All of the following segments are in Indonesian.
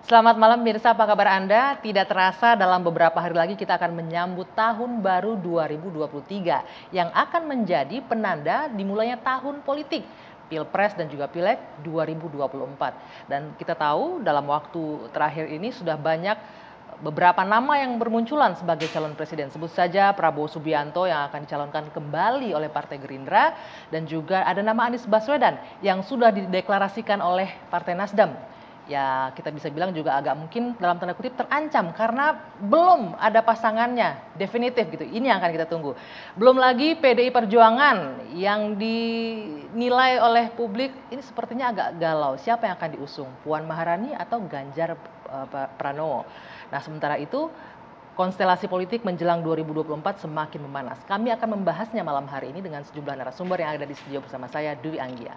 Selamat malam pemirsa, apa kabar Anda? Tidak terasa dalam beberapa hari lagi kita akan menyambut tahun baru 2023 yang akan menjadi penanda dimulainya tahun politik. Pilpres dan juga Pileg 2024. Dan kita tahu dalam waktu terakhir ini sudah banyak beberapa nama yang bermunculan sebagai calon presiden. Sebut saja Prabowo Subianto yang akan dicalonkan kembali oleh Partai Gerindra. Dan juga ada nama Anies Baswedan yang sudah dideklarasikan oleh Partai Nasdem. Ya kita bisa bilang juga agak mungkin dalam tanda kutip terancam karena belum ada pasangannya definitif gitu. Ini yang akan kita tunggu. Belum lagi PDI Perjuangan yang dinilai oleh publik ini sepertinya agak galau. Siapa yang akan diusung? Puan Maharani atau Ganjar Pranowo? Nah sementara itu konstelasi politik menjelang 2024 semakin memanas. Kami akan membahasnya malam hari ini dengan sejumlah narasumber yang ada di studio bersama saya, Dwi Anggia.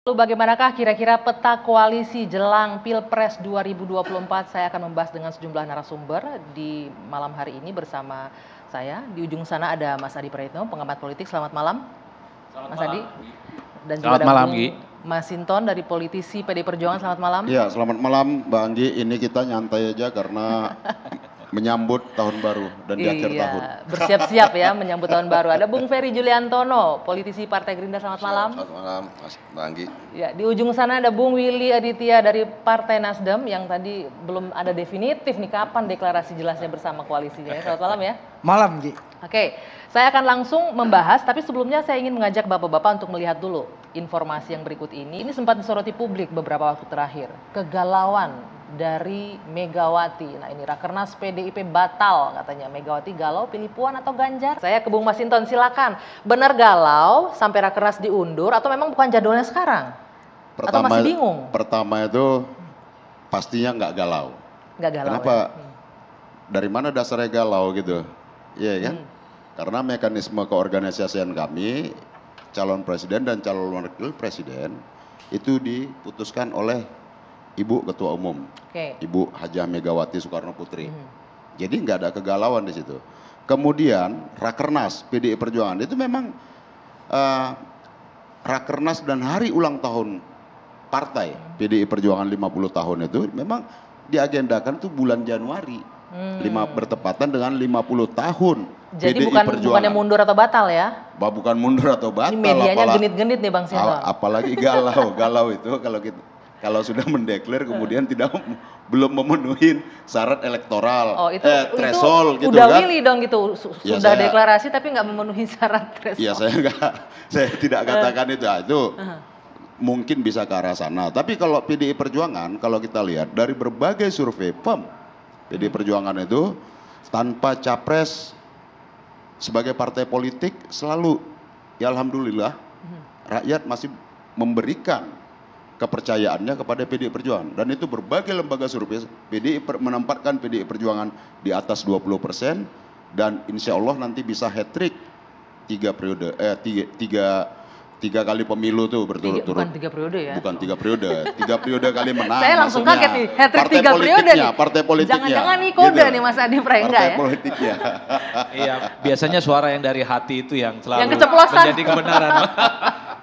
Lalu bagaimanakah kira-kira peta koalisi jelang Pilpres 2024? Saya akan membahas dengan sejumlah narasumber di malam hari ini bersama saya. Di ujung sana ada Mas Adi Praetno, pengamat politik. Selamat malam, Mas Adi. Dan juga ada Mas Sinton dari politisi PD Perjuangan. Selamat malam. Ya, selamat malam Mbak Anggi. Ini kita nyantai aja karena menyambut tahun baru dan di akhir tahun. Bersiap-siap ya menyambut tahun baru. Ada Bung Ferry Juliantono, politisi Partai Gerindra. Selamat malam. Selamat malam, Mbak Anggi. Ya, di ujung sana ada Bung Willy Aditya dari Partai Nasdem yang tadi belum ada definitif nih kapan deklarasi jelasnya bersama koalisinya. Selamat malam ya. Malam, Gi. Oke, saya akan langsung membahas, tapi sebelumnya saya ingin mengajak Bapak-Bapak untuk melihat dulu informasi yang berikut ini. Ini sempat disoroti publik beberapa waktu terakhir. Kegalauan dari Megawati. Nah ini Rakernas PDIP batal katanya. Megawati galau pilih Puan atau Ganjar? Saya ke Bung Masinton, silakan. Benar galau sampai Rakernas diundur atau memang bukan jadwalnya sekarang? Atau masih bingung? Pertama itu pastinya nggak galau. Nggak galau. Kenapa? Ya? Dari mana dasarnya galau gitu? Iya kan? Karena mekanisme keorganisasian kami, calon presiden dan calon wakil presiden itu diputuskan oleh Ibu Ketua Umum, Ibu Hajah Megawati Soekarno Putri. Jadi nggak ada kegalauan di situ. Kemudian Rakernas PDI Perjuangan itu memang Rakernas dan hari ulang tahun partai PDI Perjuangan 50 tahun itu memang diagendakan tuh bulan Januari. Bertepatan dengan 50 tahun. Jadi bukannya mundur atau batal ya? Bukan mundur atau batal. Ini medianya genit-genit nih Bang Sinton. Apalagi galau itu kalau sudah mendeklar kemudian belum memenuhi syarat elektoral, threshold itu gitu udah kan. Willy dong gitu, sudah deklarasi tapi nggak memenuhi syarat threshold. Iya saya tidak katakan itu mungkin bisa ke arah sana. Tapi kalau PDI Perjuangan kalau kita lihat dari berbagai survei PDI Perjuangan itu tanpa capres sebagai partai politik selalu ya alhamdulillah rakyat masih memberikan kepercayaannya kepada PDI Perjuangan dan itu berbagai lembaga survei menempatkan PDI Perjuangan di atas 20% dan insya Allah nanti bisa hat-trick 3 kali pemilu tuh berturut-turut. Bukan 3 periode ya? Bukan 3 periode, 3 periode kali menang. Saya langsung kaget nih, hat-trick 3 periode nih. Partai politiknya. Jangan-jangan nih kode gitu. Nih Mas Adi Praetno ya? Partai politiknya. Iya, biasanya suara yang dari hati itu yang selalu menjadi kebenaran.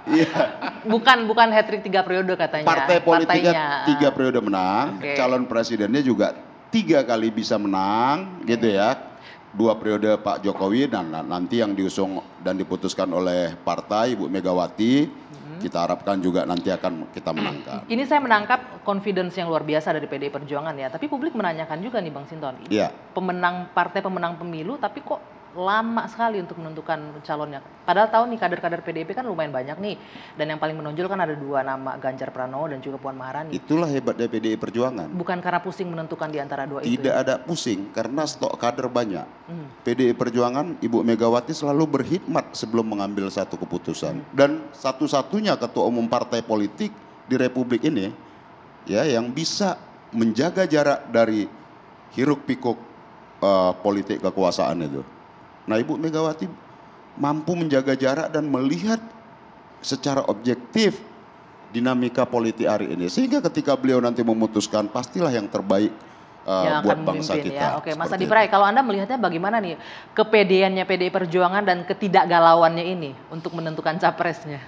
Iya. Bukan hat-trick 3 periode katanya. Partai politiknya 3 periode menang, calon presidennya juga 3 kali bisa menang, gitu ya. 2 periode Pak Jokowi dan nanti yang diusung dan diputuskan oleh partai Ibu Megawati, kita harapkan juga nanti akan kita menangkan. Ini saya menangkap confidence yang luar biasa dari PDI Perjuangan ya, tapi publik menanyakan juga nih Bang Sinton, partai pemenang pemilu tapi kok lama sekali untuk menentukan calonnya. Padahal tahu nih kader-kader PDIP kan lumayan banyak nih. Dan yang paling menonjol kan ada 2 nama, Ganjar Pranowo dan juga Puan Maharani. Itulah hebatnya PDI Perjuangan. Bukan karena pusing menentukan di antara 2 itu. Tidak ada pusing karena stok kader banyak. PDI Perjuangan, Ibu Megawati selalu berkhidmat sebelum mengambil satu keputusan. Dan satu-satunya ketua umum partai politik di Republik ini ya yang bisa menjaga jarak dari hiruk pikuk politik kekuasaan itu. Nah, Ibu Megawati mampu menjaga jarak dan melihat secara objektif dinamika politik hari ini. Sehingga ketika beliau nanti memutuskan, pastilah yang terbaik buat bangsa kita. Ya. Oke, Mas Adi Pray, kalau Anda melihatnya bagaimana nih kepedeannya PDI Perjuangan dan ketidakgalauannya ini untuk menentukan capresnya?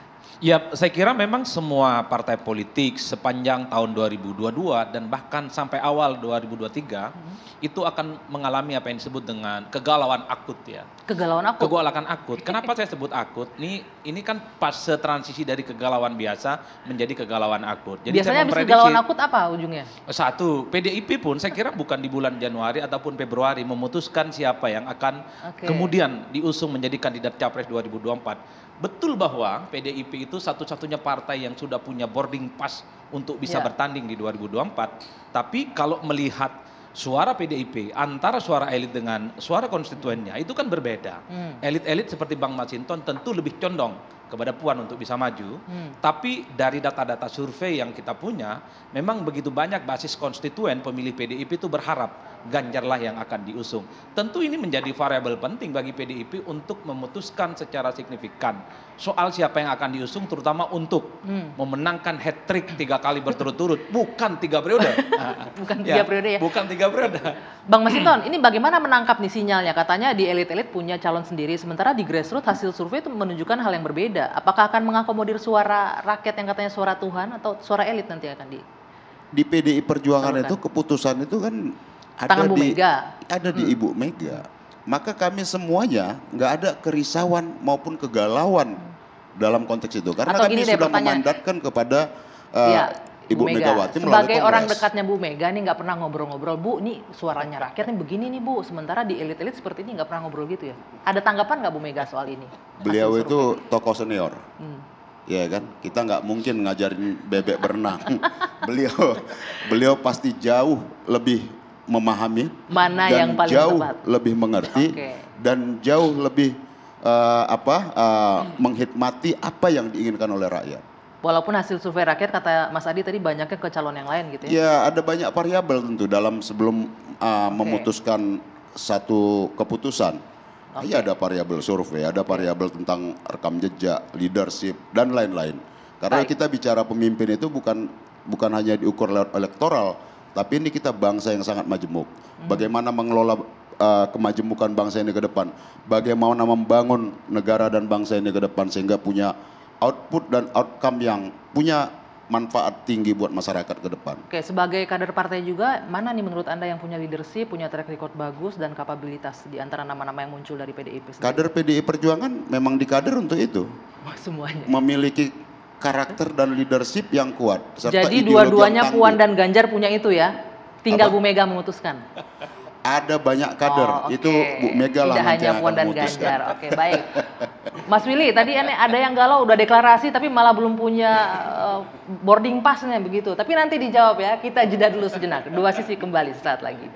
Ya, saya kira memang semua partai politik sepanjang tahun 2022 dan bahkan sampai awal 2023 itu akan mengalami apa yang disebut dengan kegalauan akut ya. Kegalauan akut? Kegalauan akut. Kenapa saya sebut akut? Ini kan fase transisi dari kegalauan biasa menjadi kegalauan akut. Jadi biasanya habis kegalauan akut apa ujungnya? Satu, PDIP pun saya kira bukan di bulan Januari ataupun Februari memutuskan siapa yang akan kemudian diusung menjadi kandidat Capres 2024. Betul bahwa PDIP itu satu-satunya partai yang sudah punya boarding pass untuk bisa bertanding di 2024. Tapi kalau melihat suara PDIP antara suara elit dengan suara konstituennya itu kan berbeda. Elit-elit seperti Bang Masinton tentu lebih condong kepada Puan untuk bisa maju. Tapi dari data-data survei yang kita punya, memang begitu banyak basis konstituen pemilih PDIP itu berharap Ganjarlah yang akan diusung. Tentu ini menjadi variabel penting bagi PDIP untuk memutuskan secara signifikan soal siapa yang akan diusung, terutama untuk memenangkan hat-trick 3 kali berturut-turut, bukan 3 periode. Bukan 3 periode ya? Bukan 3 periode. Bang Masinton, ini bagaimana menangkap nih sinyalnya? Katanya di elit-elit punya calon sendiri, sementara di grassroots hasil survei itu menunjukkan hal yang berbeda. Apakah akan mengakomodir suara rakyat yang katanya suara Tuhan atau suara elit nanti akan di PDI Perjuangan itu keputusan itu kan ada di Ibu Mega. Maka kami semuanya nggak ada kerisauan maupun kegalauan dalam konteks itu. Karena kami sudah memandatkan kepada Ibu Megawati sebagai orang dekatnya Bu Mega nih nggak pernah ngobrol-ngobrol, Bu, nih suaranya rakyat nih begini nih Bu. Sementara di elit-elit seperti ini nggak pernah ngobrol gitu ya. Ada tanggapan nggak Bu Mega soal ini? Beliau itu tokoh senior. Ya kan, kita nggak mungkin ngajarin bebek berenang. beliau pasti jauh lebih memahami mana dan yang paling jauh tepat, lebih mengerti dan jauh lebih menghikmati apa yang diinginkan oleh rakyat. Walaupun hasil survei rakyat kata Mas Adi tadi banyaknya ke calon yang lain gitu ya. Ya, ada banyak variabel tentu dalam sebelum memutuskan satu keputusan. Ya, ada variabel survei, ada variabel tentang rekam jejak, leadership dan lain-lain. Karena kita bicara pemimpin itu bukan hanya diukur lewat elektoral, tapi ini kita bangsa yang sangat majemuk. Bagaimana mengelola kemajemukan bangsa ini ke depan. Bagaimana membangun negara dan bangsa ini ke depan sehingga punya output dan outcome yang punya manfaat tinggi buat masyarakat ke depan. Oke, sebagai kader partai juga, mana nih menurut Anda yang punya leadership, punya track record bagus dan kapabilitas di antara nama-nama yang muncul dari PDIP sendiri? Kader PDI Perjuangan memang dikader untuk itu. Semuanya. Memiliki karakter dan leadership yang kuat. Jadi dua-duanya Puan dan Ganjar punya itu ya? Tinggal Bu Mega memutuskan? Ada banyak kader, itu Bu Mega lah nanti yang akan memutuskan. Tidak hanya Puan dan Ganjar, oke baik. Mas Willy, tadi ada yang galau udah deklarasi tapi malah belum punya boarding pass-nya begitu. Tapi nanti dijawab ya, kita jeda dulu sejenak. Dua Sisi kembali sesaat lagi.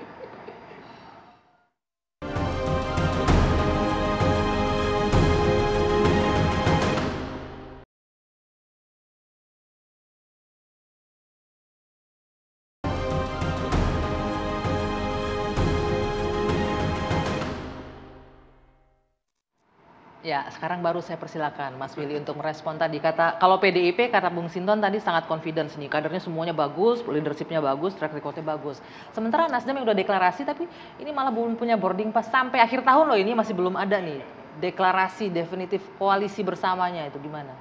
Ya, sekarang baru saya persilakan Mas Willy untuk merespon tadi. Kalau PDIP kata Bung Sinton tadi sangat confidence nih, kadernya semuanya bagus, leadershipnya bagus, track recordnya bagus. Sementara Nasdem yang udah deklarasi tapi ini malah belum punya boarding pass sampai akhir tahun loh, ini masih belum ada nih deklarasi definitif koalisi bersamanya, itu gimana?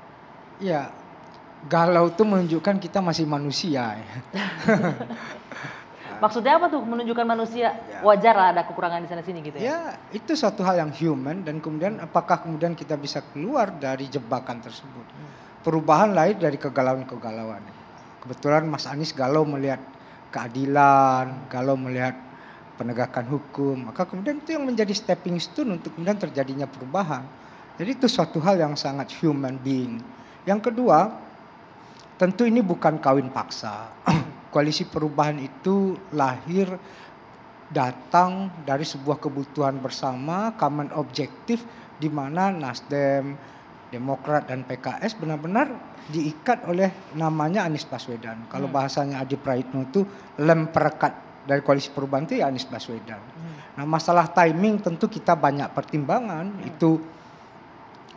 Ya, galau itu menunjukkan kita masih manusia. Maksudnya apa tuh menunjukkan manusia wajar lah ada kekurangan di sana sini gitu ya? Ya, itu suatu hal yang human dan kemudian apakah kemudian kita bisa keluar dari jebakan tersebut. Perubahan lahir dari kegalauan-kegalauan. Kebetulan Mas Anies galau melihat keadilan, galau melihat penegakan hukum, maka kemudian itu yang menjadi stepping stone untuk kemudian terjadinya perubahan. Jadi itu suatu hal yang sangat human being. Yang kedua, tentu ini bukan kawin paksa. Koalisi perubahan itu lahir datang dari sebuah kebutuhan bersama, common objektif, di mana Nasdem, Demokrat dan PKS benar-benar diikat oleh namanya Anies Baswedan. Kalau bahasanya Adi Praitno itu lem perekat dari koalisi perubahan itu ya Anies Baswedan. Nah, masalah timing tentu kita banyak pertimbangan. Itu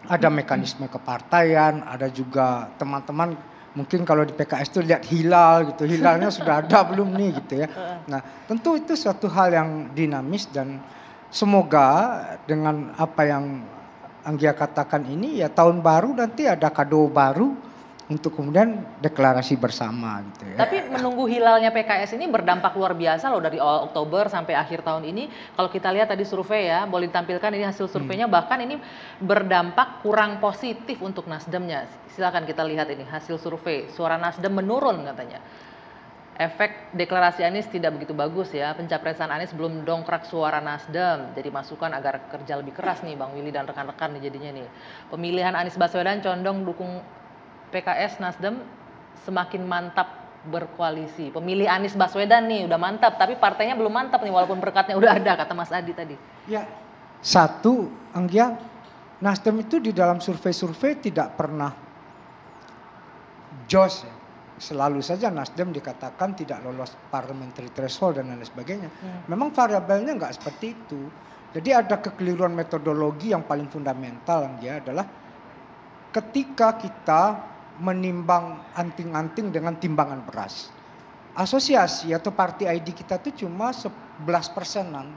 ada mekanisme kepartaian, ada juga teman-teman mungkin kalau di PKS itu lihat hilal gitu, hilalnya sudah ada belum nih gitu ya. Nah, tentu itu suatu hal yang dinamis dan semoga dengan apa yang Anggia katakan ini ya tahun baru nanti ada kado baru untuk kemudian deklarasi bersama gitu ya. Tapi menunggu hilalnya PKS ini berdampak luar biasa loh dari awal Oktober sampai akhir tahun ini. Kalau kita lihat tadi survei ya, boleh ditampilkan ini hasil surveinya, bahkan ini berdampak kurang positif untuk Nasdemnya. Silakan kita lihat ini hasil survei, suara Nasdem menurun katanya. Efek deklarasi Anies tidak begitu bagus ya, pencapresan Anies belum dongkrak suara Nasdem. Jadi masukan agar kerja lebih keras nih Bang Willy dan rekan-rekan nih jadinya nih. Pemilihan Anies Baswedan condong dukung PKS, Nasdem semakin mantap berkoalisi. Pemilih Anies Baswedan nih udah mantap, tapi partainya belum mantap nih walaupun berkatnya udah ada, kata Mas Adi tadi. Ya, satu, Anggia, Nasdem itu di dalam survei-survei tidak pernah jos ya. Selalu saja Nasdem dikatakan tidak lolos parliamentary threshold dan lain sebagainya. Memang variabelnya nggak seperti itu. Jadi ada kekeliruan metodologi yang paling fundamental Anggia adalah ketika kita menimbang anting-anting dengan timbangan beras. Asosiasi atau party ID kita itu cuma 11%-an.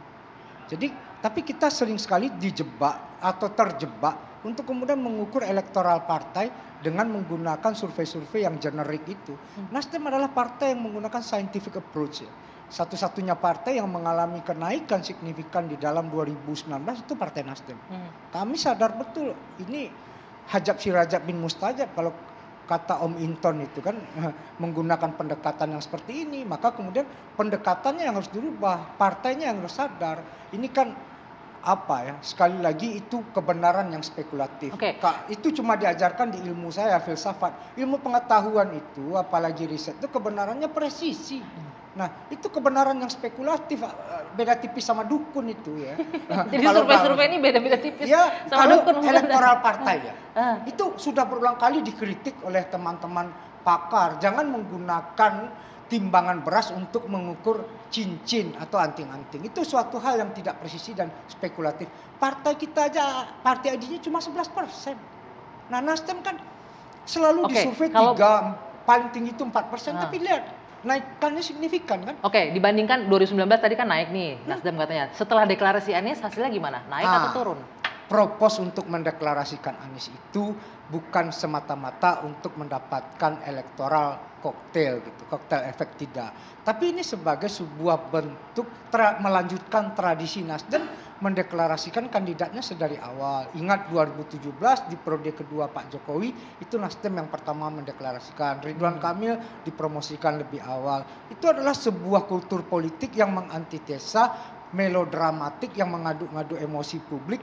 Jadi, tapi kita sering sekali dijebak atau terjebak untuk kemudian mengukur elektoral partai dengan menggunakan survei-survei yang generik itu. Nasdem adalah partai yang menggunakan scientific approach. Ya. Satu-satunya partai yang mengalami kenaikan signifikan di dalam 2019 itu Partai Nasdem. Kami sadar betul ini Hajab Sirajab bin Mustajab kalau kata Om Inton itu kan menggunakan pendekatan yang seperti ini, maka kemudian pendekatannya yang harus dirubah, partainya yang harus sadar. Ini kan apa ya, sekali lagi itu kebenaran yang spekulatif. Itu cuma diajarkan di ilmu saya, filsafat. Ilmu pengetahuan itu, apalagi riset itu kebenarannya presisi. Nah, itu kebenaran yang spekulatif, beda tipis sama dukun itu ya. Jadi survei-survei ini beda-beda tipis ya, sama kalau dukun. Elektoral partai ya. Itu sudah berulang kali dikritik oleh teman-teman pakar. Jangan menggunakan timbangan beras untuk mengukur cincin atau anting-anting. Itu suatu hal yang tidak presisi dan spekulatif. Partai kita aja, partai ID-nya cuma 11%. Nah, Nasdem kan selalu disurvei 3, paling tinggi itu 4%, tapi lihat naikannya signifikan kan? Dibandingkan 2019 tadi kan naik nih, Nasdem katanya. Setelah deklarasi Anies hasilnya gimana? Naik atau turun? Propos untuk mendeklarasikan Anies itu bukan semata-mata untuk mendapatkan elektoral koktail gitu, koktail efek tidak. Tapi ini sebagai sebuah bentuk melanjutkan tradisi Nasdem mendeklarasikan kandidatnya sedari awal. Ingat 2017 di periode kedua Pak Jokowi itu Nasdem yang pertama mendeklarasikan. Ridwan Kamil dipromosikan lebih awal. Itu adalah sebuah kultur politik yang mengantitesa melodramatik yang mengadu-ngadu emosi publik.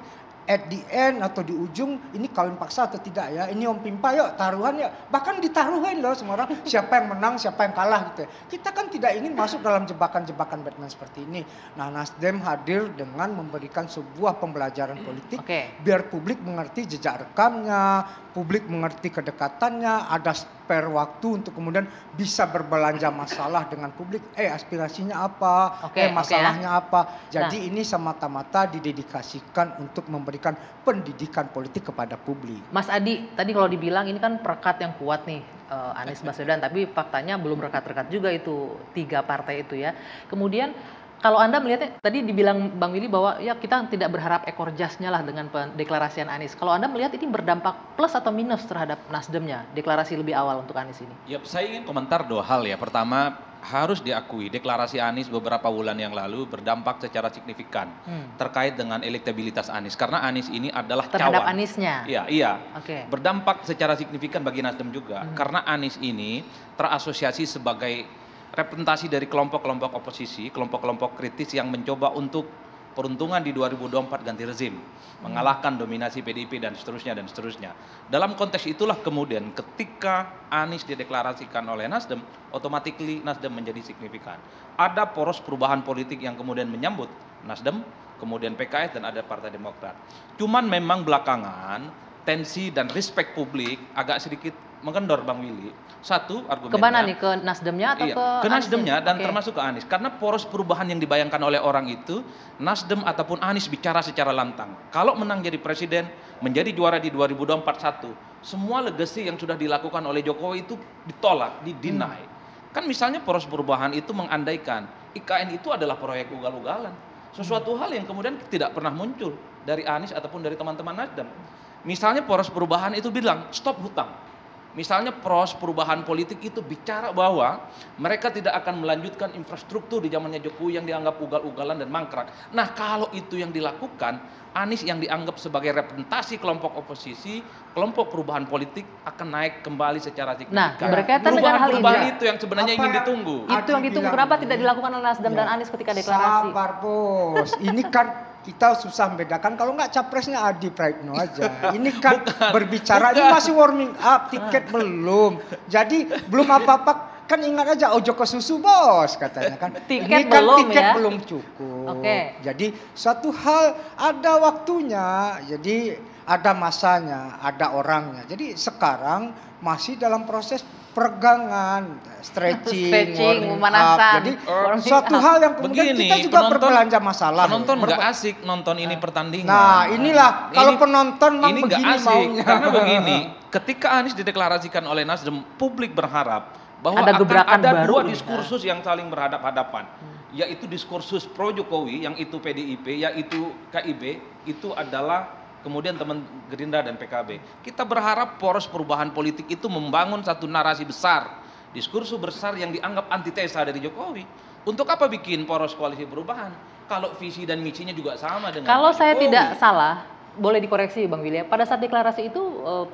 At the end atau di ujung ini kawin paksa atau tidak ya, ini Om Pimpa yuk taruhan ya, bahkan ditaruhin loh semua orang siapa yang menang siapa yang kalah gitu ya. Kita kan tidak ingin masuk dalam jebakan-jebakan Batman seperti ini. Nah, Nasdem hadir dengan memberikan sebuah pembelajaran politik biar publik mengerti jejak rekamnya, publik mengerti kedekatannya, ada spare waktu untuk kemudian bisa berbelanja masalah dengan publik, aspirasinya apa, masalahnya apa. Jadi ini semata-mata didedikasikan untuk memberikan pendidikan politik kepada publik. Mas Adi, tadi kalau dibilang ini kan perekat yang kuat nih Anies Baswedan, tapi faktanya belum rekat-rekat juga itu 3 partai itu ya. Kemudian kalau Anda melihatnya, tadi dibilang Bang Willy bahwa ya kita tidak berharap ekor jasnya lah dengan pendeklarasian Anies. Kalau Anda melihat ini berdampak plus atau minus terhadap Nasdemnya, deklarasi lebih awal untuk Anies ini? Ya, saya ingin komentar 2 hal ya. Pertama, harus diakui deklarasi Anies beberapa bulan yang lalu berdampak secara signifikan terkait dengan elektabilitas Anies. Karena Anies ini adalah terhadap cawan. Aniesnya? Iya. Berdampak secara signifikan bagi Nasdem juga. Karena Anies ini terasosiasi sebagai representasi dari kelompok-kelompok oposisi, kelompok-kelompok kritis yang mencoba untuk peruntungan di 2024 ganti rezim, mengalahkan dominasi PDIP dan seterusnya dan seterusnya. Dalam konteks itulah kemudian ketika Anies dideklarasikan oleh Nasdem, otomatis Nasdem menjadi signifikan. Ada poros perubahan politik yang kemudian menyambut Nasdem, kemudian PKS dan ada Partai Demokrat. Cuman memang belakangan tensi dan respect publik agak sedikit mengendor, Bang Willy. Satu argumennya. Kemana nih? Ke Nasdemnya atau ke Nasdemnya dan Oke. termasuk ke Anies. Karena poros perubahan yang dibayangkan oleh orang itu, Nasdem ataupun Anies bicara secara lantang. Kalau menang jadi presiden, menjadi juara di 2024, semua legacy yang sudah dilakukan oleh Jokowi itu ditolak, didinai. Kan misalnya poros perubahan itu mengandaikan IKN itu adalah proyek ugal-ugalan. Sesuatu hal yang kemudian tidak pernah muncul dari Anies ataupun dari teman-teman Nasdem. Misalnya poros perubahan itu bilang stop hutang. Misalnya poros perubahan politik itu bicara bahwa mereka tidak akan melanjutkan infrastruktur di zamannya Jokowi yang dianggap ugal-ugalan dan mangkrak. Nah, kalau itu yang dilakukan, Anies yang dianggap sebagai representasi kelompok oposisi, kelompok perubahan politik akan naik kembali secara signifikan. Nah, berkaitan dengan hal perubahan ini, itu yang sebenarnya ingin ditunggu. Itu yang ditunggu. Kenapa tidak dilakukan oleh Nasdem dan Anies ketika deklarasi? Sabar bos, ini kan kita susah membedakan, kalau nggak capresnya Adi Praitno aja. Ini kan berbicara, ini masih warming up, tiket belum. Jadi belum apa-apa, kan ingat aja ojo ke susu bos katanya kan. Tiket ini kan belum tiket ya? belum cukup. Oke. Jadi suatu hal ada waktunya, jadi ada masanya, ada orangnya. Jadi sekarang masih dalam proses peregangan, stretching, warming pemanasan. up. Jadi suatu hal yang kemudian Begini, kita juga berbelanja masalah. Penonton nggak asik nonton ini pertandingan. Nah, inilah kalau penonton memang ini nggak begini asik maunya. karena begini. Ketika Anies dideklarasikan oleh Nasdem, publik berharap bahwa Ada akan gebrakan ada baru dua nih. diskursus yang saling berhadap-hadapan, yaitu diskursus pro Jokowi yang itu PDIP, yaitu KIB, itu adalah kemudian teman Gerindra dan PKB. Kita berharap poros perubahan politik itu membangun satu narasi besar, diskursus besar yang dianggap antitesa dari Jokowi. Untuk apa bikin poros koalisi perubahan kalau visi dan misinya juga sama dengan Kalau Pak saya Jokowi? tidak salah, boleh dikoreksi Bang Willy. Pada saat deklarasi itu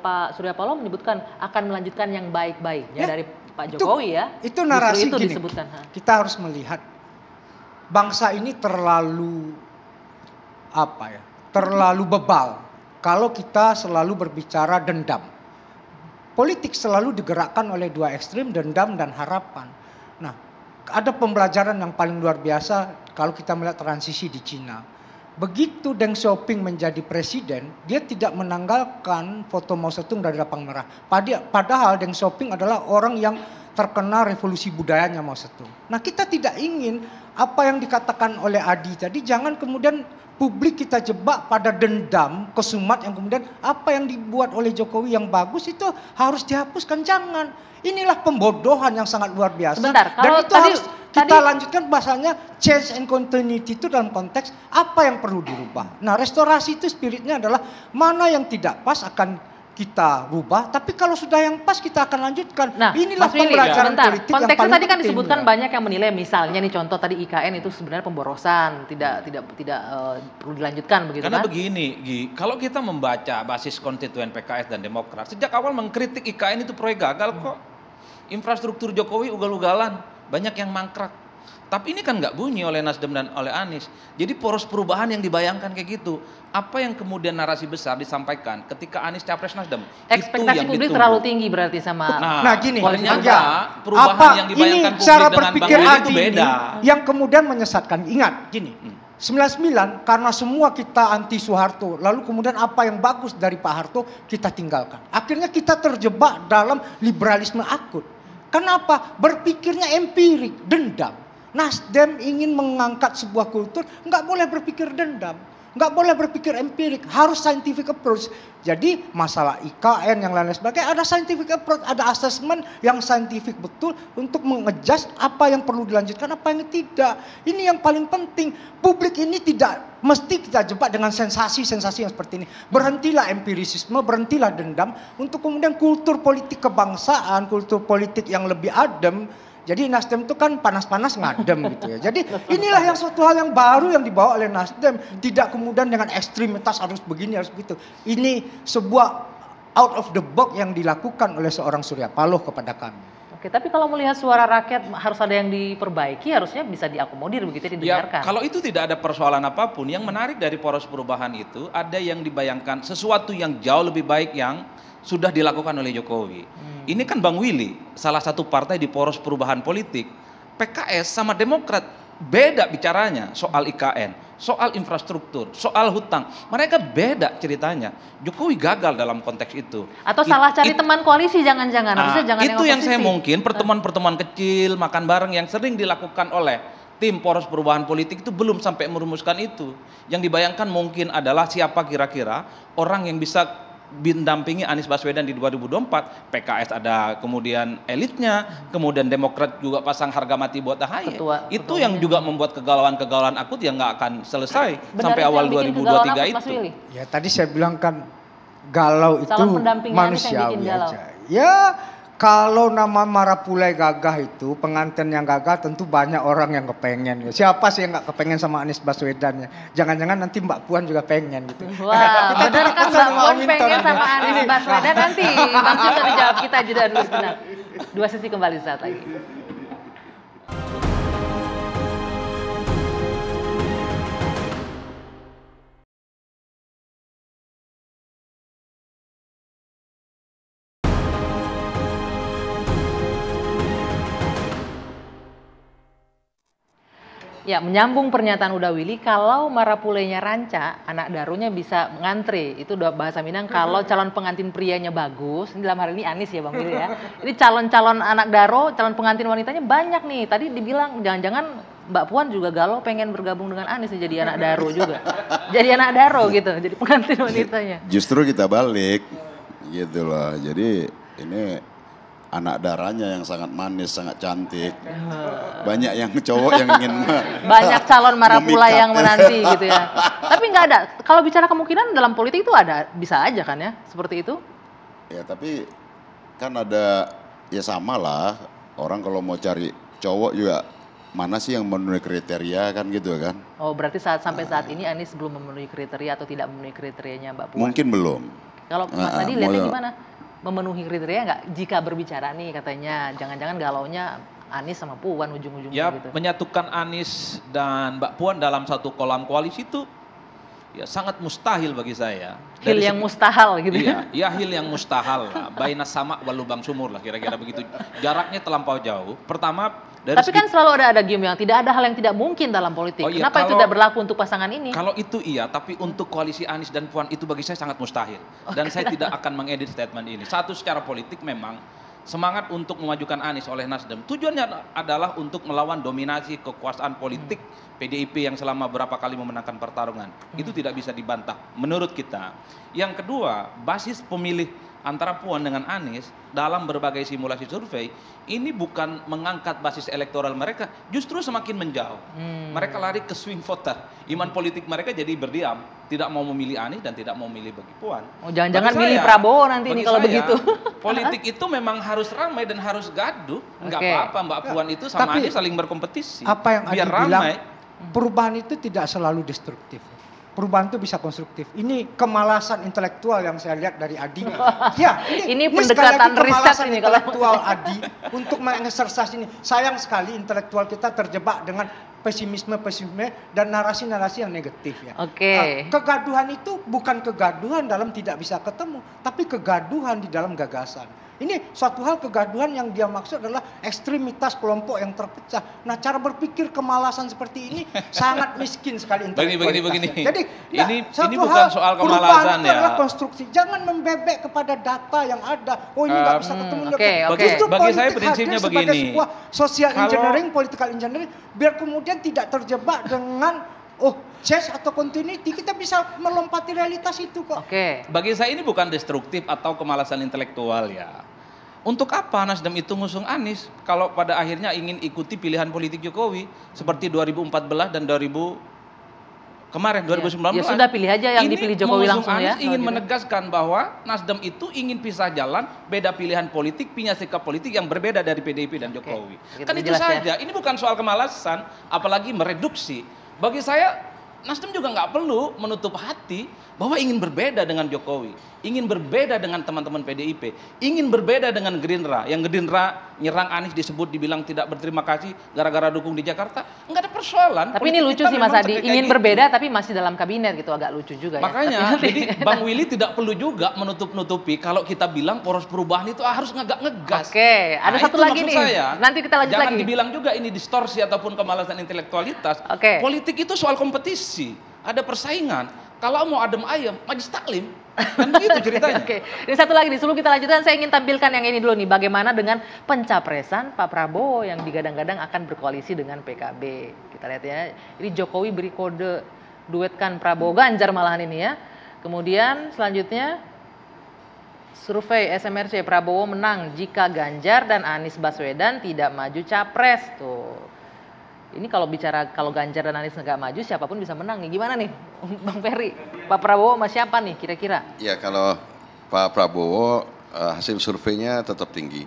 Pak Surya Paloh menyebutkan akan melanjutkan yang baik-baiknya Ya, dari Pak Jokowi ya. Itu narasi Justru itu gini. disebutkan. Kita harus melihat bangsa ini terlalu terlalu bebal kalau kita selalu berbicara dendam. Politik selalu digerakkan oleh dua ekstrim, dendam dan harapan. Nah, ada pembelajaran yang paling luar biasa kalau kita melihat transisi di Cina. Begitu Deng Xiaoping menjadi presiden, dia tidak menanggalkan foto Mao Zedong dari lapang merah. Padahal Deng Xiaoping adalah orang yang terkena revolusi budayanya Mao Zedong. Nah, kita tidak ingin apa yang dikatakan oleh Adi tadi, jangan kemudian publik kita jebak pada dendam, kesumat yang kemudian apa yang dibuat oleh Jokowi yang bagus itu harus dihapuskan, jangan. Inilah pembodohan yang sangat luar biasa. Sebentar, Dan kalau itu tadi- harus kita lanjutkan bahasanya change and continuity itu dalam konteks apa yang perlu dirubah. Nah, restorasi itu spiritnya adalah mana yang tidak pas akan kita rubah, tapi kalau sudah yang pas kita akan lanjutkan. Nah, inilah Mas Willy, pembelajaran sebentar. politik yang Konteksnya paling tadi kan penting, disebutkan ya. banyak yang menilai, misalnya nih contoh tadi IKN itu sebenarnya pemborosan, tidak perlu dilanjutkan begitu Karena kan? begini, Gi, kalau kita membaca basis konstituen PKS dan Demokrat, sejak awal mengkritik IKN itu proyek gagal kok. Infrastruktur Jokowi ugal-ugalan, banyak yang mangkrak. Tapi ini kan nggak bunyi oleh Nasdem dan oleh Anies. Jadi poros perubahan yang dibayangkan kayak gitu. Apa yang kemudian narasi besar disampaikan ketika Anies capres Nasdem? Ekspektasi yang publik ditunggu. terlalu tinggi berarti sama Nah, gini, ternyata ya, perubahan yang dibayangkan ini publik cara dengan berpikir Bang Willy itu Adi beda. ini yang kemudian menyesatkan. Ingat, gini. 99 karena semua kita anti Soeharto, lalu kemudian apa yang bagus dari Pak Harto kita tinggalkan. Akhirnya kita terjebak dalam liberalisme akut. Kenapa? Berpikirnya empirik, dendam. Nasdem ingin mengangkat sebuah kultur, nggak boleh berpikir dendam, nggak boleh berpikir empirik, harus scientific approach. Jadi masalah IKN yang lain sebagainya ada scientific approach, ada assessment yang scientific betul untuk mengejas apa yang perlu dilanjutkan, apa yang tidak. Ini yang paling penting. Publik ini tidak mesti kita jebak dengan sensasi-sensasi yang seperti ini. Berhentilah empirisisme, berhentilah dendam untuk kemudian kultur politik kebangsaan, kultur politik yang lebih adem. Jadi Nasdem itu kan panas-panas ngadem gitu ya. Jadi inilah yang suatu hal yang baru yang dibawa oleh Nasdem. Tidak kemudian dengan ekstremitas harus begini, harus begitu. Ini sebuah out of the box yang dilakukan oleh seorang Surya Paloh kepada kami. Oke, tapi kalau melihat suara rakyat harus ada yang diperbaiki, harusnya bisa diakomodir begitu, didengarkan. Ya, kalau itu tidak ada persoalan apapun, yang menarik dari poros perubahan itu ada yang dibayangkan sesuatu yang jauh lebih baik yang sudah dilakukan oleh Jokowi. Ini kan Bang Willy, salah satu partai di poros perubahan politik. PKS sama Demokrat beda bicaranya soal IKN, soal infrastruktur, soal hutang. Mereka beda ceritanya. Jokowi gagal dalam konteks itu. Atau salah cari teman koalisi jangan-jangan. Harusnya jangan itu yang saya oposisi. mungkin pertemuan-pertemuan kecil, makan bareng yang sering dilakukan oleh tim poros perubahan politik itu belum sampai merumuskan itu. Yang dibayangkan mungkin adalah siapa kira-kira orang yang bisa mendampingi Anies Baswedan di 2024. PKS ada kemudian elitnya, kemudian Demokrat juga pasang harga mati buat AHY. Itu yang juga membuat kegalauan-kegalauan akut yang nggak akan selesai sampai awal 2023 itu. Ya tadi saya bilang kan galau itu manusiawi aja. Ya kalau nama Marapulai gagah itu, pengantin yang gagah tentu banyak orang yang kepengen. Siapa sih yang nggak kepengen sama Anies Baswedan ya? Jangan-jangan nanti Mbak Puan juga pengen gitu. Wah, benar kan Mbak Puan pengen sama Anies Baswedan nanti? Bang Sinta dijawab, kita jeda dulu sebentar. Dua sisi kembali saat lagi. Ya, menyambung pernyataan Uda Willy, kalau Marapulainya ranca, anak darunya bisa mengantre. Itu udah bahasa Minang, kalau calon pengantin prianya bagus, ini dalam hal ini Anies ya Bang Willy ya. Ini calon-calon anak daro, calon pengantin wanitanya banyak nih. Tadi dibilang jangan-jangan Mbak Puan juga galau pengen bergabung dengan Anies jadi anak daro juga. Jadi anak daro gitu, jadi pengantin wanitanya. Justru kita balik gitu loh. Jadi ini anak darahnya yang sangat manis, sangat cantik. Banyak yang cowok yang ingin banyak calon Marapulai yang menanti gitu ya. Tapi nggak ada. Kalau bicara kemungkinan dalam politik itu ada, bisa aja kan ya, seperti itu? Ya tapi kan ada, ya sama lah. Orang kalau mau cari cowok juga mana sih yang memenuhi kriteria kan gitu kan. Oh berarti sampai saat ini Anies belum memenuhi kriteria atau tidak memenuhi kriterianya Mbak Puan? Mungkin belum. Kalau Mas Adi lihatnya gimana? Memenuhi kriteria nggak jika berbicara nih katanya jangan-jangan galaunya Anies sama Puan ujung-ujungnya ya, gitu. Menyatukan Anies dan Mbak Puan dalam satu kolam koalisi itu ya sangat mustahil bagi saya. Hil yang mustahil gitu ya. Iya, hil yang mustahil lah. Baina sama walubang sumur lah kira-kira begitu. Jaraknya terlampau jauh. Pertama dari tapi kan selalu ada game yang tidak ada hal yang tidak mungkin dalam politik. Oh iya, kenapa itu tidak berlaku untuk pasangan ini? Kalau itu iya, tapi untuk koalisi Anies dan Puan itu bagi saya sangat mustahil. Dan saya tidak akan mengedit statement ini. Satu, secara politik memang semangat untuk memajukan Anies oleh Nasdem. Tujuannya adalah untuk melawan dominasi kekuasaan politik PDIP yang selama berapa kali memenangkan pertarungan. Itu tidak bisa dibantah menurut kita. Yang kedua, basis pemilih antara Puan dengan Anies dalam berbagai simulasi survei ini bukan mengangkat basis elektoral mereka, justru semakin menjauh. Mereka lari ke swing voter. Iman politik mereka jadi berdiam, tidak mau memilih Anies dan tidak mau memilih bagi Puan. Oh, jangan-jangan milih Prabowo nanti ini kalau begitu. Politik itu memang harus ramai dan harus gaduh. Enggak apa-apa Mbak Puan itu sama Anies saling berkompetisi. Apa yang biar Adi ramai. Bilang, perubahan itu tidak selalu destruktif. Perubahan itu bisa konstruktif. Ini kemalasan intelektual yang saya lihat dari Adi. Ya, ini pendekatan riset ini kalau intelektual Adi untuk mengeksersas ini. Sayang sekali intelektual kita terjebak dengan pesimisme dan narasi-narasi yang negatif ya. Oke. Kegaduhan itu bukan kegaduhan dalam tidak bisa ketemu, tapi kegaduhan di dalam gagasan. Ini suatu hal kegaduhan yang dia maksud adalah ekstremitas kelompok yang terpecah. Nah, cara berpikir kemalasan seperti ini sangat miskin sekali intelektualitasnya. Begini. Jadi ini bukan soal kemalasan ya. Adalah konstruksi. Jangan membebek kepada data yang ada. Oh ini nggak bisa ketemu. Bagi saya prinsipnya begini. Sebagai sebuah social engineering, political engineering, biar kemudian tidak terjebak dengan chess atau continuity, kita bisa melompati realitas itu kok. Oke. Bagi saya ini bukan destruktif atau kemalasan intelektual ya. Untuk apa Nasdem itu ngusung Anies kalau pada akhirnya ingin ikuti pilihan politik Jokowi seperti 2014 dan 2019. Ya sudah pilih aja yang dipilih Jokowi langsung Anies ya. Ingin menegaskan bahwa Nasdem itu ingin pisah jalan, beda pilihan politik, punya sikap politik yang berbeda dari PDIP dan Jokowi. Kan itu saja. Ini bukan soal kemalasan, apalagi mereduksi. Bagi saya Nasdem juga nggak perlu menutup hati bahwa ingin berbeda dengan Jokowi, ingin berbeda dengan teman-teman PDIP, ingin berbeda dengan Gerindra, yang Gerindra nyerang Anies disebut dibilang tidak berterima kasih gara-gara dukung di Jakarta, nggak ada persoalan. Tapi ini lucu sih Mas Adi, ingin berbeda tapi masih dalam kabinet gitu, agak lucu juga ya. Makanya, jadi Bang Willy tidak perlu juga menutup-nutupi kalau kita bilang poros perubahan itu harus ngegas. Oke, ada satu lagi nih. Nanti kita lanjut jangan lagi. Jangan dibilang juga ini distorsi ataupun kemalasan intelektualitas. Politik itu soal kompetisi, ada persaingan. Kalau mau adem ayem, majlis taklim. Kan begitu ceritanya. Oke. Ini satu lagi nih, sebelum kita lanjutkan saya ingin tampilkan yang ini dulu nih. Bagaimana dengan pencapresan Pak Prabowo yang digadang-gadang akan berkoalisi dengan PKB. Kita lihat ya. Ini Jokowi beri kode duetkan Prabowo Ganjar malahan ini ya. Kemudian selanjutnya survei SMRC Prabowo menang jika Ganjar dan Anies Baswedan tidak maju capres tuh. Ini kalau Ganjar dan Anies nggak maju, siapapun bisa menang nih. Gimana nih, Bang Ferry? Pak Prabowo sama siapa nih kira-kira? Ya kalau Pak Prabowo hasil surveinya tetap tinggi.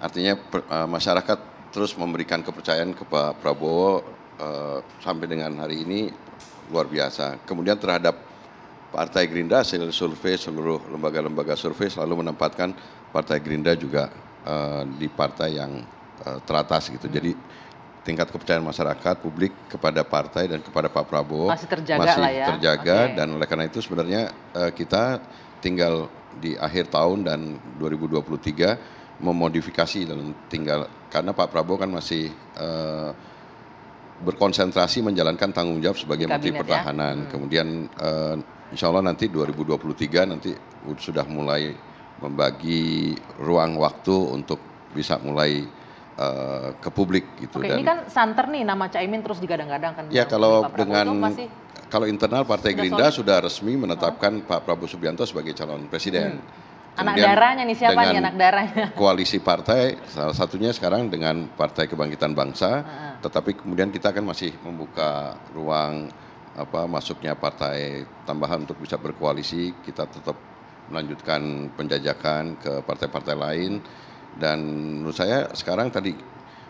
Artinya masyarakat terus memberikan kepercayaan ke Pak Prabowo sampai dengan hari ini luar biasa. Kemudian terhadap Partai Gerindra, hasil survei seluruh lembaga-lembaga survei selalu menempatkan Partai Gerindra juga di partai yang teratas gitu. Jadi tingkat kepercayaan masyarakat publik kepada partai dan kepada Pak Prabowo masih terjaga dan oleh karena itu sebenarnya kita tinggal di akhir tahun dan 2023 memodifikasi dan tinggal karena Pak Prabowo kan masih berkonsentrasi menjalankan tanggung jawab sebagai Menteri Pertahanan. Kemudian insya Allah nanti 2023 nanti sudah mulai membagi ruang waktu untuk bisa mulai ke publik gitu. Oke, dan ini kan santer nih nama Caimin terus digadang-gadang kan. Ya kalau kalau internal Partai Gerindra sudah resmi menetapkan Pak Prabowo Subianto sebagai calon presiden. Anak darahnya nih siapa nih anak darahnya? Koalisi partai salah satunya sekarang dengan Partai Kebangkitan Bangsa, tetapi kemudian kita kan masih membuka ruang masuknya partai tambahan untuk bisa berkoalisi. Kita tetap melanjutkan penjajakan ke partai-partai lain. Dan menurut saya sekarang tadi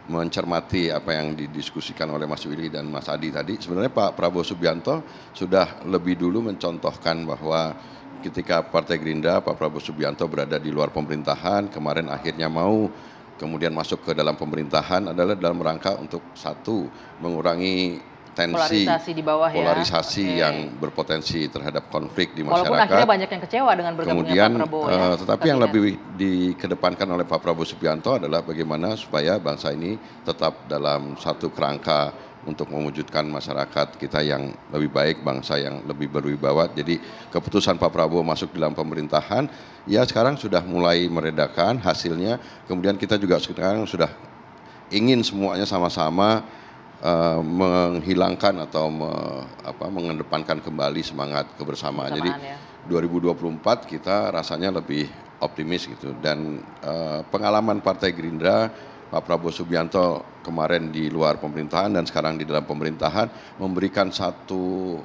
mencermati apa yang didiskusikan oleh Mas Willy dan Mas Adi tadi, sebenarnya Pak Prabowo Subianto sudah lebih dulu mencontohkan bahwa ketika Partai Gerindra, Pak Prabowo Subianto berada di luar pemerintahan, kemarin akhirnya mau kemudian masuk ke dalam pemerintahan adalah dalam rangka untuk satu, mengurangi tensi, polarisasi di bawah polarisasi yang berpotensi terhadap konflik di masyarakat. Walaupun akhirnya banyak yang kecewa dengan bergabungnya Pak Prabowo tetapi yang lebih dikedepankan oleh Pak Prabowo Subianto adalah bagaimana supaya bangsa ini tetap dalam satu kerangka untuk mewujudkan masyarakat kita yang lebih baik, bangsa yang lebih berwibawa. Jadi keputusan Pak Prabowo masuk dalam pemerintahan, ya sekarang sudah mulai meredakan hasilnya. Kemudian kita juga sekarang sudah ingin semuanya sama-sama menghilangkan atau mengedepankan kembali semangat kebersamaan. Jadi 2024 kita rasanya lebih optimis gitu. Dan pengalaman Partai Gerindra, Pak Prabowo Subianto kemarin di luar pemerintahan dan sekarang di dalam pemerintahan memberikan satu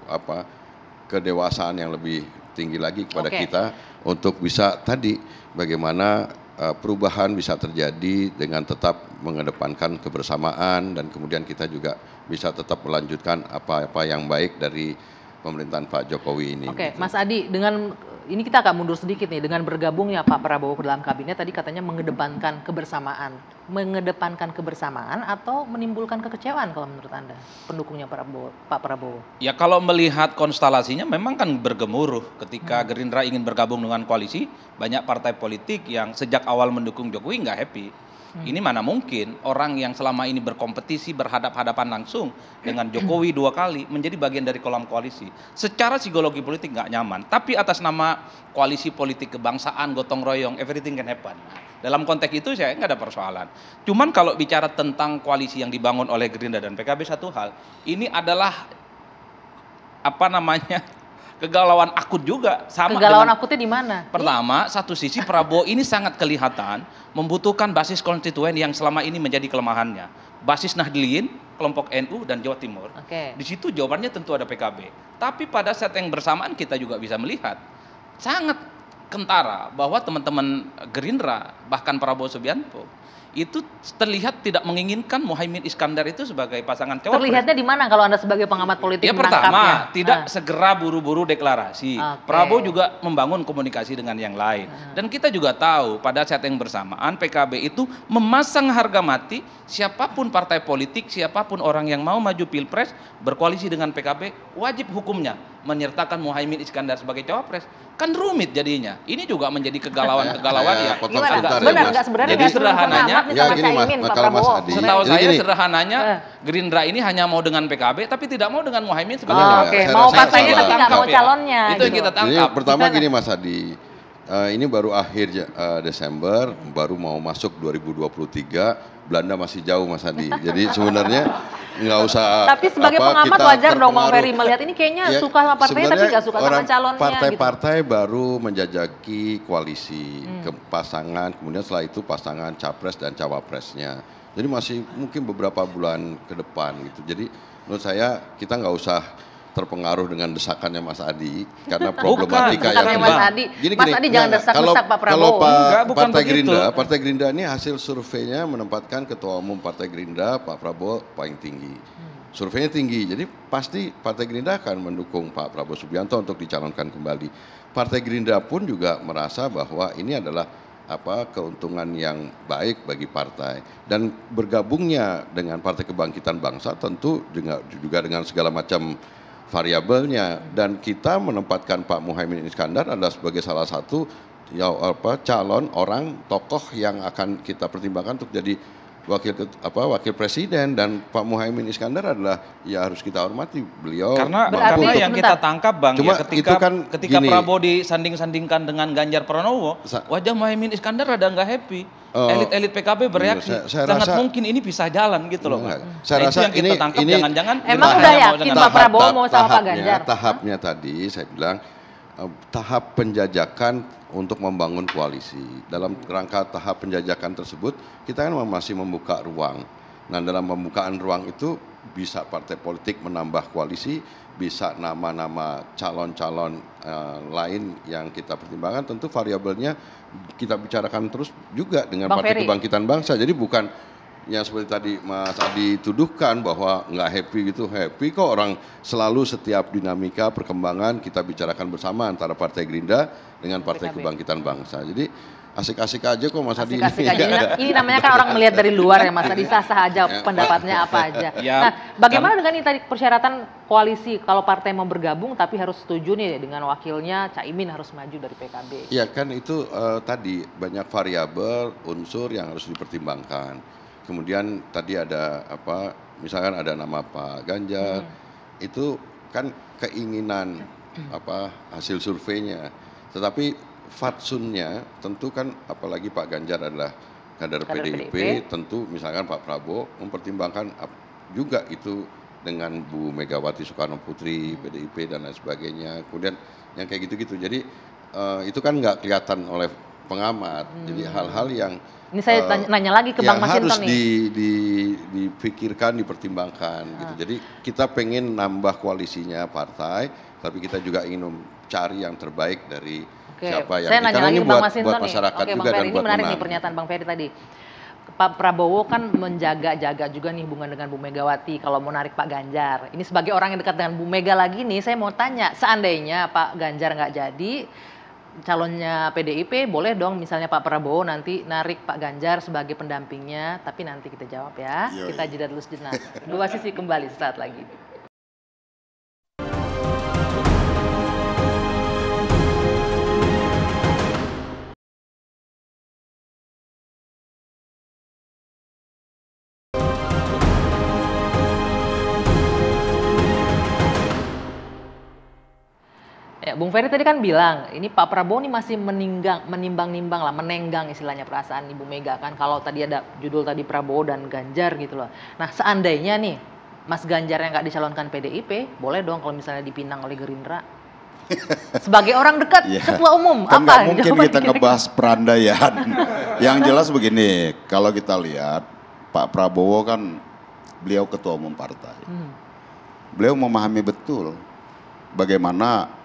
kedewasaan yang lebih tinggi lagi kepada kita untuk bisa tadi bagaimana perubahan bisa terjadi dengan tetap mengedepankan kebersamaan dan kemudian kita juga bisa tetap melanjutkan apa-apa yang baik dari pemerintahan Pak Jokowi ini. Oke, gitu. Mas Adi, dengan ini kita akan mundur sedikit nih, dengan bergabungnya Pak Prabowo ke dalam kabinet tadi katanya mengedepankan kebersamaan atau menimbulkan kekecewaan kalau menurut Anda pendukungnya Pak Prabowo? Ya kalau melihat konstelasinya memang kan bergemuruh ketika Gerindra ingin bergabung dengan koalisi, banyak partai politik yang sejak awal mendukung Jokowi nggak happy. Ini mana mungkin orang yang selama ini berkompetisi berhadap-hadapan langsung dengan Jokowi 2 kali menjadi bagian dari kolam koalisi. Secara psikologi politik nggak nyaman, tapi atas nama koalisi politik kebangsaan, gotong royong, everything can happen. Dalam konteks itu saya nggak ada persoalan. Cuman kalau bicara tentang koalisi yang dibangun oleh Gerindra dan PKB satu hal, ini adalah kegalauan akut juga. Kegalauan akutnya di mana? Pertama, satu sisi Prabowo ini sangat kelihatan membutuhkan basis konstituen yang selama ini menjadi kelemahannya. Basis Nahdliyin, kelompok NU dan Jawa Timur. Di situ jawabannya tentu ada PKB. Tapi pada saat yang bersamaan kita juga bisa melihat sangat kentara bahwa teman-teman Gerindra bahkan Prabowo Subianto itu terlihat tidak menginginkan Muhaimin Iskandar itu sebagai pasangan cawapres. Terlihatnya di mana kalau Anda sebagai pengamat politik Ya pertama, tidak segera buru-buru deklarasi. Prabowo juga membangun komunikasi dengan yang lain. Dan kita juga tahu pada saat yang bersamaan PKB itu memasang harga mati siapapun partai politik, siapapun orang yang mau maju pilpres berkoalisi dengan PKB wajib hukumnya menyertakan Muhaimin Iskandar sebagai cawapres. Kan rumit jadinya. Ini juga menjadi kegalauan-kegalauan ya. Jadi sederhananya, setahu saya sederhananya Gerindra ini hanya mau dengan PKB tapi tidak mau dengan Muhaimin sebagai cawapres. Mau partainya tapi nggak mau calonnya. Itu yang kita tangkap. Pertama gini Mas Adi, ini baru akhir Desember, baru mau masuk 2023. Belanda masih jauh Mas Adi. Jadi sebenarnya nggak usah. Tapi sebagai pengamat wajar dong Bang Ferry melihat ini kayaknya suka sama partainya tapi nggak suka sama calonnya. Partai-partai baru menjajaki koalisi ke pasangan, kemudian setelah itu pasangan capres dan cawapresnya. Jadi masih mungkin beberapa bulan ke depan gitu. Jadi menurut saya kita nggak usah terpengaruh dengan desakannya Mas Adi karena problematika yang Mas Adi. Mas Adi jangan desak-desak Pak Prabowo. Kalau Partai Gerindra ini hasil surveinya menempatkan Ketua Umum Partai Gerindra Pak Prabowo paling tinggi. Surveinya tinggi, jadi pasti Partai Gerindra akan mendukung Pak Prabowo Subianto untuk dicalonkan kembali. Partai Gerindra pun juga merasa bahwa ini adalah keuntungan yang baik bagi partai, dan bergabungnya dengan Partai Kebangkitan Bangsa tentu juga dengan segala macam variabelnya, dan kita menempatkan Pak Muhaimin Iskandar adalah sebagai salah satu calon orang tokoh yang akan kita pertimbangkan untuk jadi wakil presiden, dan Pak Muhaimin Iskandar adalah ya harus kita hormati beliau. Karena yang kita tangkap Bang, cuma ya, ketika Prabowo disanding-sandingkan dengan Ganjar Pranowo, wajah Muhaimin Iskandar rada nggak happy. Elit-elit PKB bereaksi, sangat mungkin ini bisa jalan gitu loh. Saya rasa itu yang kita tangkap, jangan-jangan emang udah yakin Pak Prabowo mau sama Pak Ganjar. Tahapnya tadi saya bilang tahap penjajakan untuk membangun koalisi. Dalam rangka tahap penjajakan tersebut, kita kan masih membuka ruang. Nah, dalam pembukaan ruang itu bisa partai politik menambah koalisi, bisa nama-nama calon-calon lain yang kita pertimbangkan. Tentu variabelnya kita bicarakan terus juga dengan Partai Kebangkitan Bangsa. Jadi bukan yang seperti tadi Mas Adi tuduhkan bahwa nggak happy gitu. Happy kok, orang selalu setiap dinamika perkembangan kita bicarakan bersama antara Partai Gerindra dengan Partai Kebangkitan Bangsa. Jadi asik-asik aja kok Mas Adi. Asik-asik aja. Ini namanya kan orang melihat dari luar ya Mas Adi, sah-sah aja pendapatnya apa aja. Nah, bagaimana dengan ini tadi persyaratan koalisi, kalau partai mau bergabung tapi harus setuju nih dengan wakilnya, Caimin harus maju dari PKB. Iya kan, itu tadi banyak variabel unsur yang harus dipertimbangkan. Kemudian tadi ada misalkan ada nama Pak Ganjar, itu kan keinginan hasil surveinya. Tetapi fatsunnya tentu kan, apalagi Pak Ganjar adalah kader PDIP, tentu misalkan Pak Prabowo mempertimbangkan juga itu dengan Bu Megawati Soekarno Putri, PDIP dan lain sebagainya. Kemudian yang kayak gitu-gitu. Jadi itu kan nggak kelihatan oleh pengamat. Jadi hal-hal yang ini saya nanya lagi ke Bang Masinton nih. Harus dipikirkan, dipertimbangkan gitu. Jadi kita pengen nambah koalisinya partai, tapi kita juga ingin mencari yang terbaik dari siapa yang saya nanya lagi ke Bang Masinton buat masyarakat nih. juga dan ini buat menarik nih pernyataan Bang Ferry tadi. Pak Prabowo kan menjaga-jaga juga nih hubungan dengan Bu Megawati kalau mau narik Pak Ganjar. Ini sebagai orang yang dekat dengan Bu Mega lagi nih, saya mau tanya, seandainya Pak Ganjar nggak jadi calonnya PDIP, boleh dong misalnya Pak Prabowo nanti narik Pak Ganjar sebagai pendampingnya, tapi nanti kita jawab ya. Kita jeda dulu sejenak. Dua sisi kembali sesaat lagi. Ya, Bung Ferry tadi kan bilang, ini Pak Prabowo ini masih menimbang-nimbang lah, menenggang istilahnya perasaan Ibu Mega kan. Kalau tadi ada judul tadi Prabowo dan Ganjar gitu loh. Nah, seandainya nih Mas Ganjar yang nggak dicalonkan PDIP, boleh dong kalau misalnya dipinang oleh Gerindra. Sebagai orang dekat ketua umum, kan apa? Mungkin kita ngebahas perandaian. Yang jelas begini, kalau kita lihat Pak Prabowo kan beliau ketua umum partai. Beliau memahami betul bagaimana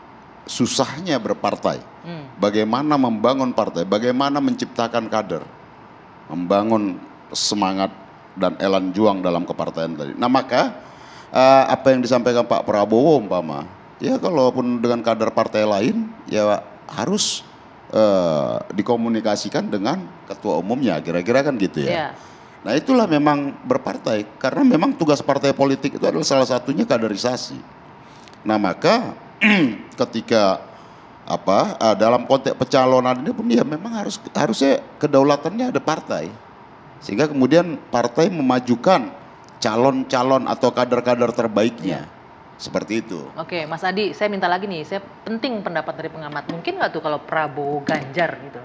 susahnya berpartai. Bagaimana membangun partai, bagaimana menciptakan kader, membangun semangat dan elan juang dalam kepartaian tadi. Nah maka apa yang disampaikan Pak Prabowo umpama, ya kalaupun dengan kader partai lain ya harus dikomunikasikan dengan ketua umumnya, kira-kira kan gitu ya. Yeah. Nah itulah memang berpartai, karena memang tugas partai politik itu adalah salah satunya kaderisasi. Nah maka ketika dalam konteks pencalonan ini pun ya memang harusnya kedaulatannya ada partai, sehingga kemudian partai memajukan calon-calon atau kader-kader terbaiknya. Yeah. Seperti itu. Oke, Mas Adi, saya minta lagi nih, penting pendapat dari pengamat. Mungkin nggak tuh kalau Prabowo Ganjar gitu?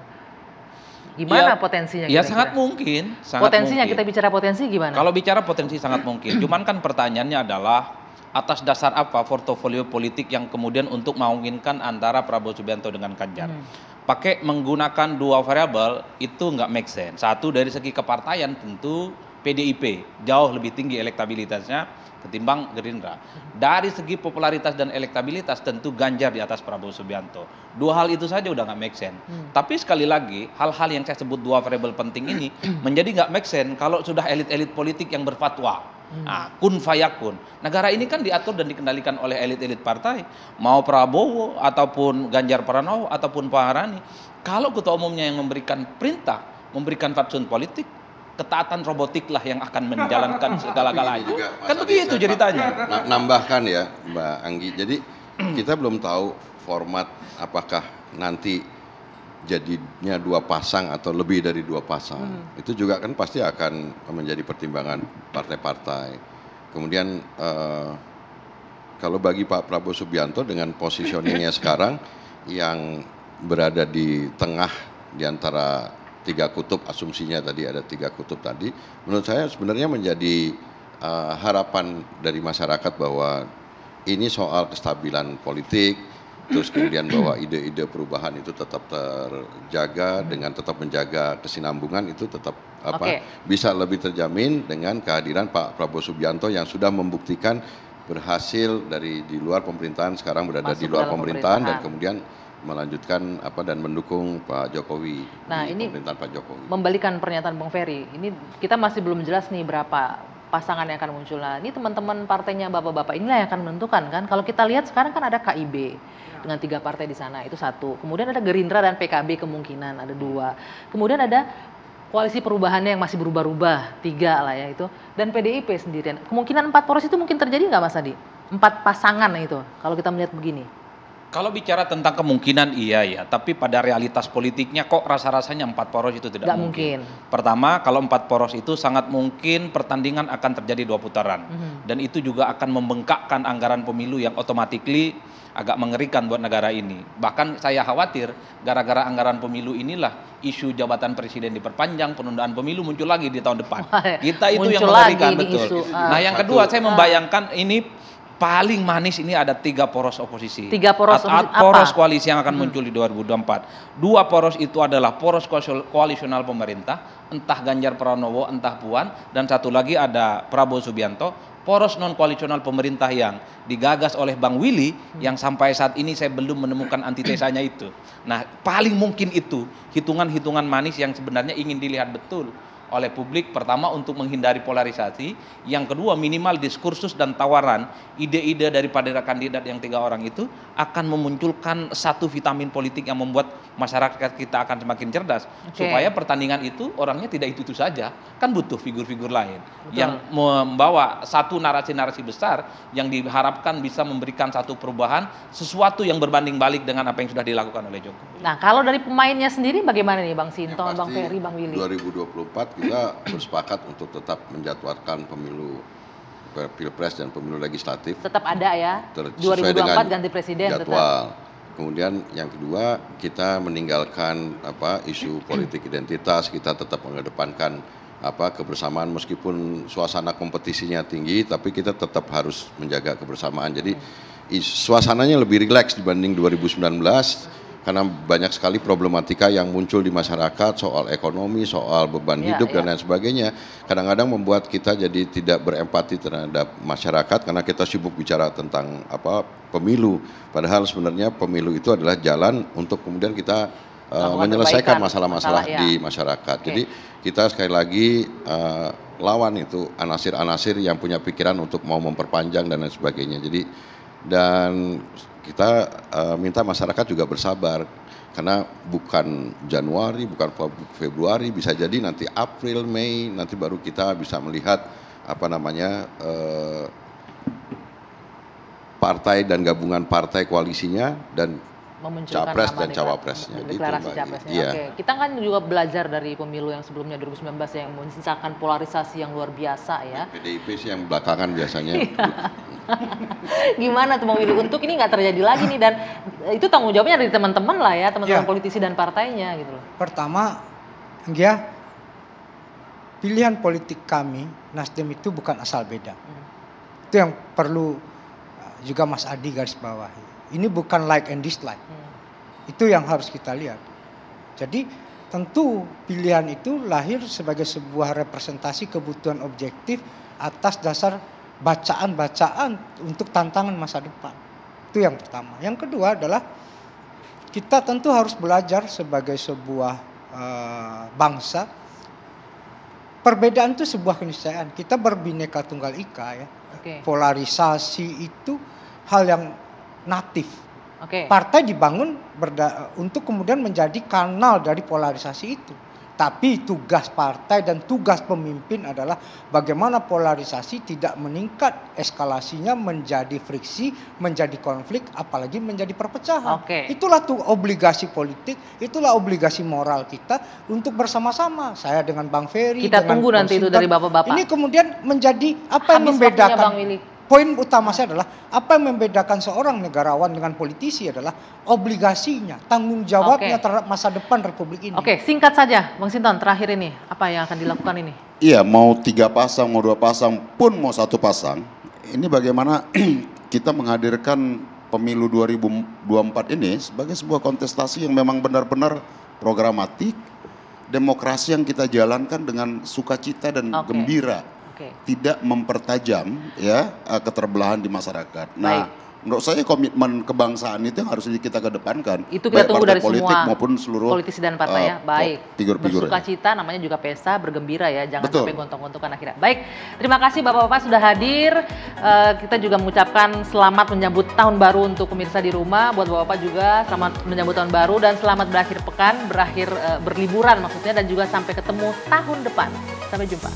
Gimana potensinya? Ya sangat mungkin. Potensinya kita bicara potensi gimana? Kalau bicara potensi sangat mungkin. Cuman kan pertanyaannya adalah atas dasar apa portofolio politik yang kemudian untuk memungkinkan antara Prabowo Subianto dengan Ganjar. Pakai menggunakan dua variabel itu nggak make sense. Satu dari segi kepartaian tentu PDIP jauh lebih tinggi elektabilitasnya ketimbang Gerindra. Dari segi popularitas dan elektabilitas tentu Ganjar di atas Prabowo Subianto. Dua hal itu saja udah nggak make sense. Tapi sekali lagi hal-hal yang saya sebut dua variabel penting ini menjadi nggak make sense kalau sudah elit-elit politik yang berfatwa. Nah, kun fayakun. Negara ini kan diatur dan dikendalikan oleh elit-elit partai. Mau Prabowo ataupun Ganjar Pranowo ataupun Pak Harani. Kalau ketua umumnya yang memberikan perintah, memberikan fatsun politik, ketaatan robotik lah yang akan menjalankan segala-galanya. Kan begitu ceritanya. Nambahkan ya Mbak Anggi, jadi kita belum tahu format apakah nanti jadinya dua pasang atau lebih dari dua pasang. Itu juga kan pasti akan menjadi pertimbangan partai-partai. Kemudian kalau bagi Pak Prabowo Subianto dengan positioningnya sekarang yang berada di tengah di antara tiga kutub, asumsinya tadi ada tiga kutub tadi, menurut saya sebenarnya menjadi harapan dari masyarakat bahwa ini soal kestabilan politik, terus kemudian bahwa ide-ide perubahan itu tetap terjaga dengan tetap menjaga kesinambungan itu tetap bisa lebih terjamin dengan kehadiran Pak Prabowo Subianto yang sudah membuktikan berhasil dari di luar pemerintahan, sekarang berada di luar pemerintahan dan kemudian melanjutkan dan mendukung Pak Jokowi. Nah, ini pemerintahan Pak Jokowi. Membalikan pernyataan Bang Ferry, ini kita masih belum jelas nih berapa pasangan yang akan muncul. Nah, ini teman-teman partainya bapak-bapak inilah yang akan menentukan kan. Kalau kita lihat sekarang kan ada KIB dengan 3 partai di sana, itu satu. Kemudian ada Gerindra dan PKB kemungkinan ada 2. Kemudian ada koalisi perubahannya yang masih berubah-ubah 3 lah ya itu. Dan PDIP sendirian. Kemungkinan 4 poros itu mungkin terjadi nggak Mas Adi? 4 pasangan itu kalau kita melihat begini. Kalau bicara tentang kemungkinan iya ya, tapi pada realitas politiknya kok rasa-rasanya 4 poros itu tidak mungkin. Pertama, kalau 4 poros itu sangat mungkin pertandingan akan terjadi 2 putaran. Dan itu juga akan membengkakkan anggaran pemilu yang automatically agak mengerikan buat negara ini. Bahkan saya khawatir gara-gara anggaran pemilu inilah isu jabatan presiden diperpanjang, penundaan pemilu muncul lagi di tahun depan. Kita itu yang mengerikan betul. Nah yang kedua saya membayangkan ini paling manis ini ada 3 poros oposisi. 3 poros oposisi poros koalisi yang akan muncul di 2024. 2 poros itu adalah poros koalisional pemerintah, entah Ganjar Pranowo, entah Puan, dan satu lagi ada Prabowo Subianto, poros non koalisional pemerintah yang digagas oleh Bang Willy yang sampai saat ini saya belum menemukan antitesanya itu. Nah, paling mungkin itu hitungan-hitungan manis yang sebenarnya ingin dilihat betul oleh publik, pertama untuk menghindari polarisasi, yang kedua minimal diskursus dan tawaran ide-ide daripada kandidat yang 3 orang itu akan memunculkan satu vitamin politik yang membuat masyarakat kita akan semakin cerdas, supaya pertandingan itu orangnya tidak itu saja, kan butuh figur-figur lain yang membawa satu narasi-narasi besar yang diharapkan bisa memberikan satu perubahan, sesuatu yang berbanding balik dengan apa yang sudah dilakukan oleh Jokowi. Nah, kalau dari pemainnya sendiri bagaimana nih Bang Sinto, Bang Ferry, Bang Willy? 2024 kita bersepakat untuk tetap menjadwalkan pemilu Pilpres dan pemilu legislatif. Tetap ada ya, 2024 ganti presiden jadwal. Tetap. Kemudian yang kedua, kita meninggalkan isu politik identitas, kita tetap mengedepankan kebersamaan meskipun suasana kompetisinya tinggi, tapi kita tetap harus menjaga kebersamaan. Jadi suasananya lebih rileks dibanding 2019. karena banyak sekali problematika yang muncul di masyarakat soal ekonomi, soal beban hidup dan lain sebagainya. Kadang-kadang membuat kita jadi tidak berempati terhadap masyarakat karena kita sibuk bicara tentang pemilu. Padahal sebenarnya pemilu itu adalah jalan untuk kemudian kita menyelesaikan masalah-masalah di masyarakat. Jadi kita sekali lagi lawan itu anasir-anasir yang punya pikiran untuk mau memperpanjang dan lain sebagainya. Jadi dan kita minta masyarakat juga bersabar karena bukan Januari, bukan Februari, bisa jadi nanti April, Mei nanti baru kita bisa melihat partai dan gabungan partai koalisinya dan capres dan cawapresnya. Deklarasi capresnya. Oke. Kita kan juga belajar dari pemilu yang sebelumnya 2019 yang menyisakan polarisasi yang luar biasa ya. PDIP sih yang belakangan biasanya. Gimana tuh memilih untuk ini nggak terjadi lagi nih, dan itu tanggung jawabnya dari teman-teman lah ya, teman-teman politisi dan partainya gitu loh. Pertama, pilihan politik kami Nasdem itu bukan asal beda. Itu yang perlu juga Mas Adi garis bawahi. Ini bukan like and dislike. Itu yang harus kita lihat. Jadi tentu pilihan itu lahir sebagai sebuah representasi kebutuhan objektif atas dasar bacaan-bacaan untuk tantangan masa depan. Itu yang pertama. Yang kedua adalah kita tentu harus belajar sebagai sebuah bangsa. Perbedaan itu sebuah keniscayaan. Kita berbineka tunggal ika ya. Polarisasi itu hal yang natif. Partai dibangun untuk kemudian menjadi kanal dari polarisasi itu. Tapi tugas partai dan tugas pemimpin adalah bagaimana polarisasi tidak meningkat, eskalasinya menjadi friksi, menjadi konflik, apalagi menjadi perpecahan. Itulah tuh obligasi politik, itulah obligasi moral kita untuk bersama-sama. Saya dengan Bang Ferry, kita tunggu nanti itu dari bapak-bapak. Ini kemudian menjadi apa yang membedakan. Poin utama saya adalah apa yang membedakan seorang negarawan dengan politisi adalah obligasinya, tanggung jawabnya terhadap masa depan Republik ini. Singkat saja, Bang Sinton, terakhir ini apa yang akan dilakukan ini? Iya, mau 3 pasang, mau 2 pasang, pun mau 1 pasang. Ini bagaimana kita menghadirkan pemilu 2024 ini sebagai sebuah kontestasi yang memang benar-benar programatik, demokrasi yang kita jalankan dengan sukacita dan gembira. Tidak mempertajam ya keterbelahan di masyarakat. Nah, menurut saya komitmen kebangsaan itu yang harus kita kedepankan. Itu kita tunggu dari politik semua maupun seluruh politisi dan partai ya. Baik. Figur-figur. Bersukacita namanya juga pesta, bergembira ya. Jangan sampai gontok-gontokan akhirnya. Baik, terima kasih Bapak-bapak sudah hadir. Kita juga mengucapkan selamat menyambut tahun baru untuk pemirsa di rumah. Buat Bapak-bapak juga selamat menyambut tahun baru dan selamat berakhir pekan, berliburan maksudnya, dan juga sampai ketemu tahun depan. Sampai jumpa.